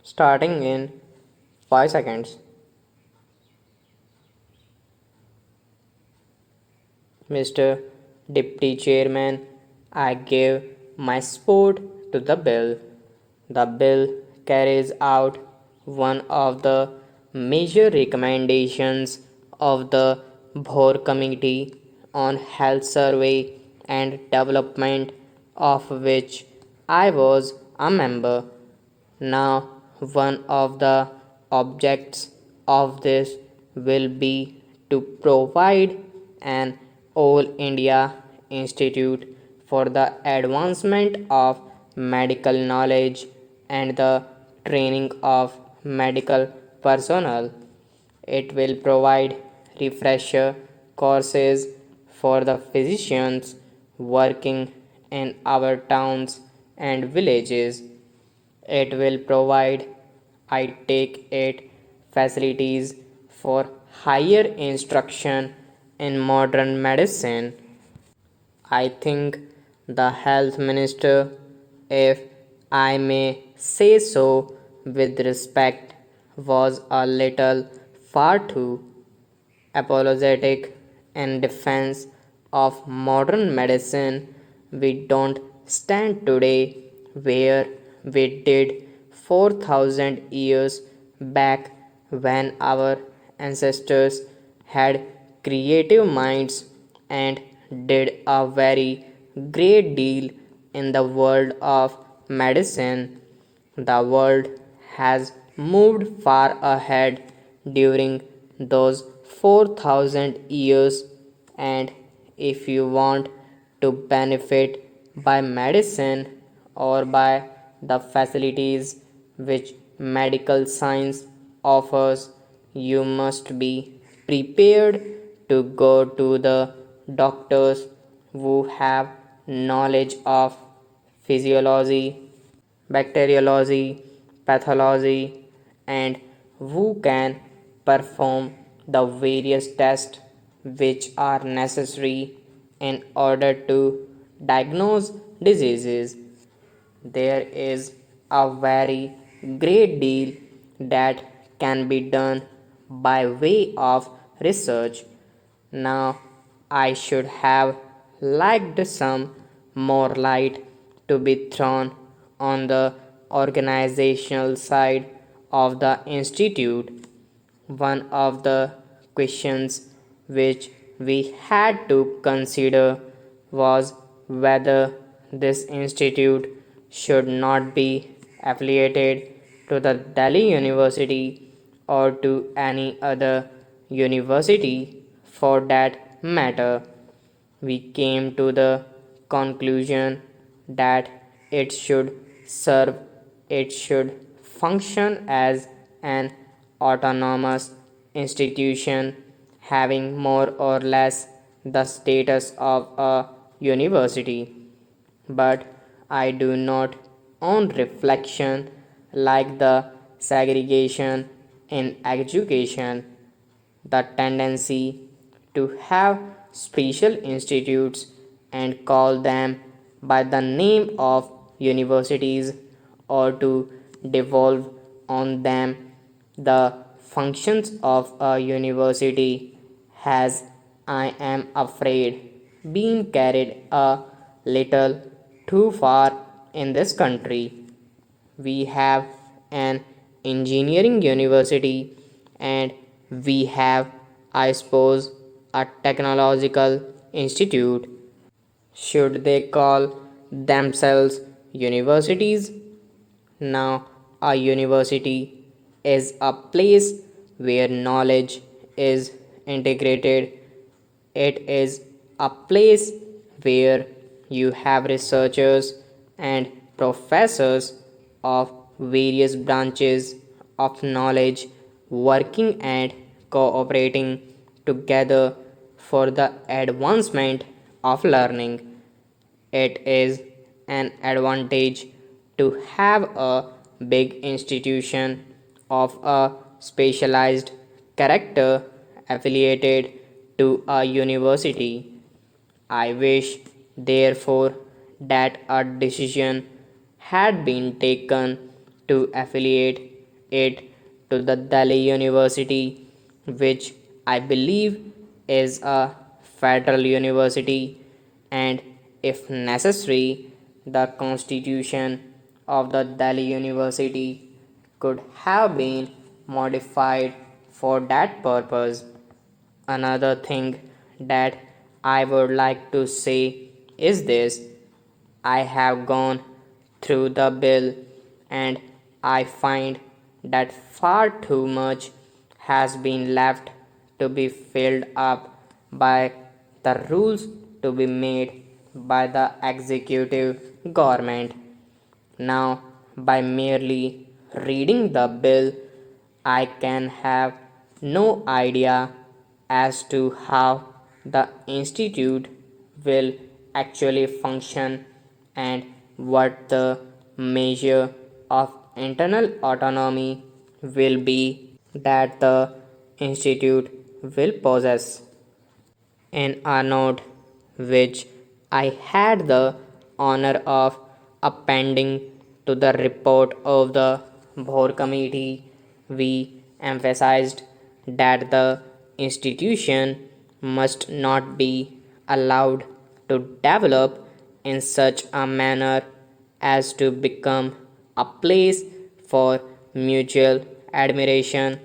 Starting in 5 seconds. Mr. Deputy Chairman, I give my support to the bill. The bill carries out one of the major recommendations of the Bhor Committee on Health Survey and Development, of which I was a member. Now, one of the objects of this will be to provide an All India Institute for the advancement of medical knowledge and the training of medical personnel. It will provide refresher courses for the physicians working in our towns and villages. It will provide, I take it, facilities for higher instruction in modern medicine. I think the health minister, if I may say so with respect, was a little far too apologetic in defense of modern medicine. We don't stand today where we did 4,000 years back when our ancestors had creative minds and did a very great deal in the world of medicine. The world has moved far ahead during those 4,000 years, and if you want to benefit by medicine or by the facilities which medical science offers, you must be prepared to go to the doctors who have knowledge of physiology, bacteriology, pathology, and who can perform the various tests which are necessary in order to diagnose diseases. There is a very great deal that can be done by way of research. Now, I should have liked some more light to be thrown on the organizational side of the institute. One of the questions which we had to consider was whether this institute should not be affiliated to the Delhi University or to any other university for that matter. We came to the conclusion that it should serve, it should function as an autonomous institution having more or less the status of a university. But I do not, on reflection, like the segregation in education, the tendency to have special institutes and call them by the name of universities or to devolve on them the functions of a university has, I am afraid, been carried a little too far in this country. We have an engineering university and we have, I suppose, a technological institute. Should they call themselves universities? Now, a university is a place where knowledge is integrated. It is a place where you have researchers and professors of various branches of knowledge working and cooperating together for the advancement of learning. It is an advantage to have a big institution of a specialized character affiliated to a university. I wish, therefore, that a decision had been taken to affiliate it to the Delhi University, which I believe is a federal university, and if necessary, the constitution of the Delhi University could have been modified for that purpose. Another thing that I would like to say is this: I have gone through the bill and I find that far too much has been left to be filled up by the rules to be made by the executive government. Now, by merely reading the bill, I can have no idea as to how the institute will actually function and what the measure of internal autonomy will be that the institute will possess. In a note which I had the honor of appending to the report of the Board Committee, we emphasized that the institution must not be allowed to develop in such a manner as to become a place for mutual admiration.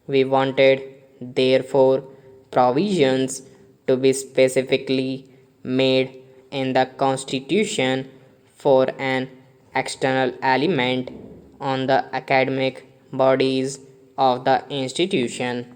We wanted, therefore, provisions to be specifically made in the Constitution for an external element on the academic bodies of the institution.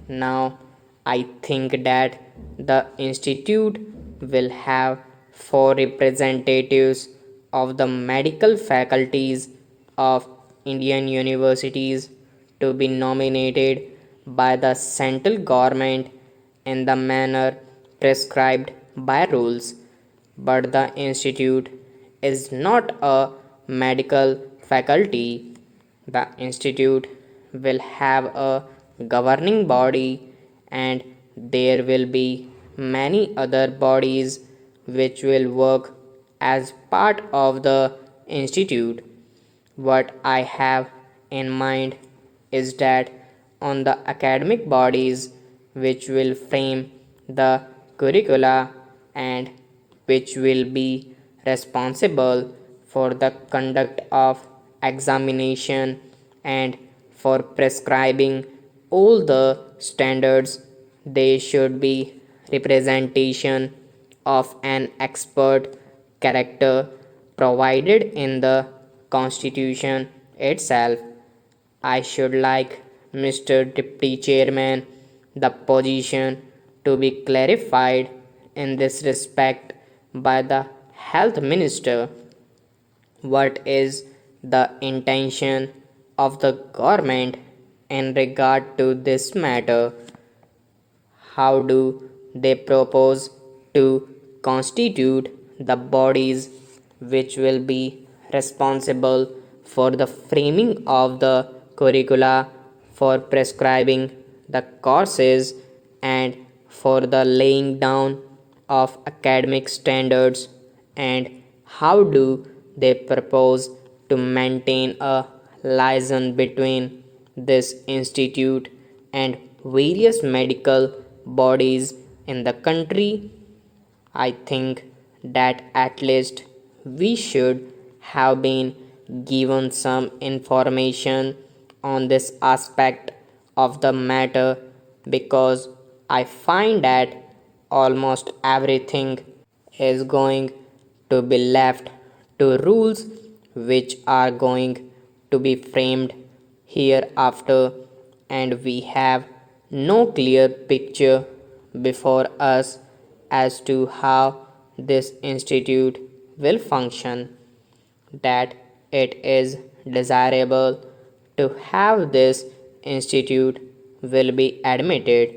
Now, I think that the institute will have four representatives of the medical faculties of Indian universities to be nominated by the central government in the manner prescribed by rules. But the institute is not a medical faculty. The institute will have a governing body, and there will be many other bodies which will work as part of the institute. What I have in mind is that on the academic bodies which will frame the curricula and which will be responsible for the conduct of examination and for prescribing all the standards, they should be representation of an expert character provided in the constitution itself. I should like, Mr. Deputy Chairman, the position to be clarified in this respect by the Health Minister. What is the intention of the government in regard to this matter? How do they propose to constitute the bodies which will be responsible for the framing of the curricula, for prescribing the courses, and for the laying down of academic standards? And how do they propose to maintain a liaison between this institute and various medical bodies in the country? I think that at least we should have been given some information on this aspect of the matter, because I find that almost everything is going to be left to rules which are going to be framed hereafter, and we have no clear picture before us as to how this institute will function. That it is desirable to have this institute will be admitted.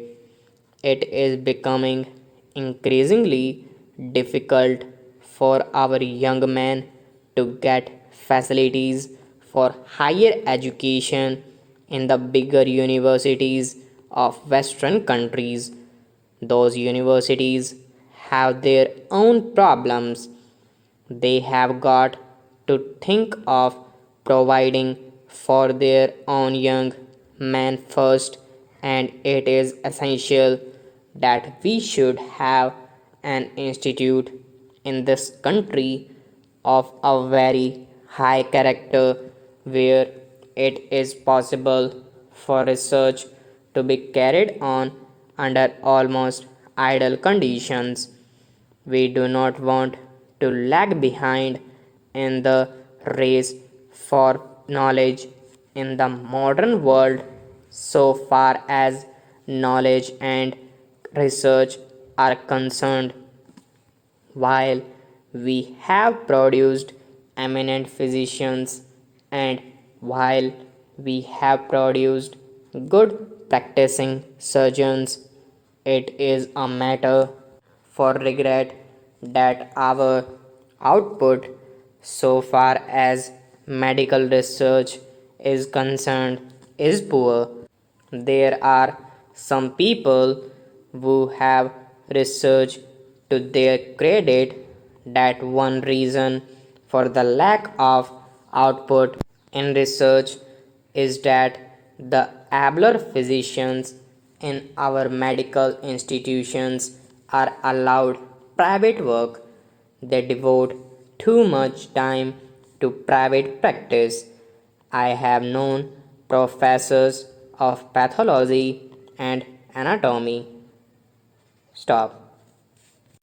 It is becoming increasingly difficult for our young men to get facilities for higher education in the bigger universities of Western countries. Those universities have their own problems. They have got to think of providing for their own young men first, and it is essential that we should have an institute in this country of a very high character where it is possible for research to be carried on under almost ideal conditions. We do not want to lag behind in the race for knowledge in the modern world so far as knowledge and research are concerned. While we have produced eminent physicians and while we have produced good practicing surgeons, it is a matter for regret that our output, so far as medical research is concerned, is poor. There are some people who have research to their credit that one reason for the lack of output in research is that the abler physicians in our medical institutions are allowed private work. They devote too much time to private practice. I have known professors of pathology and anatomy. Stop.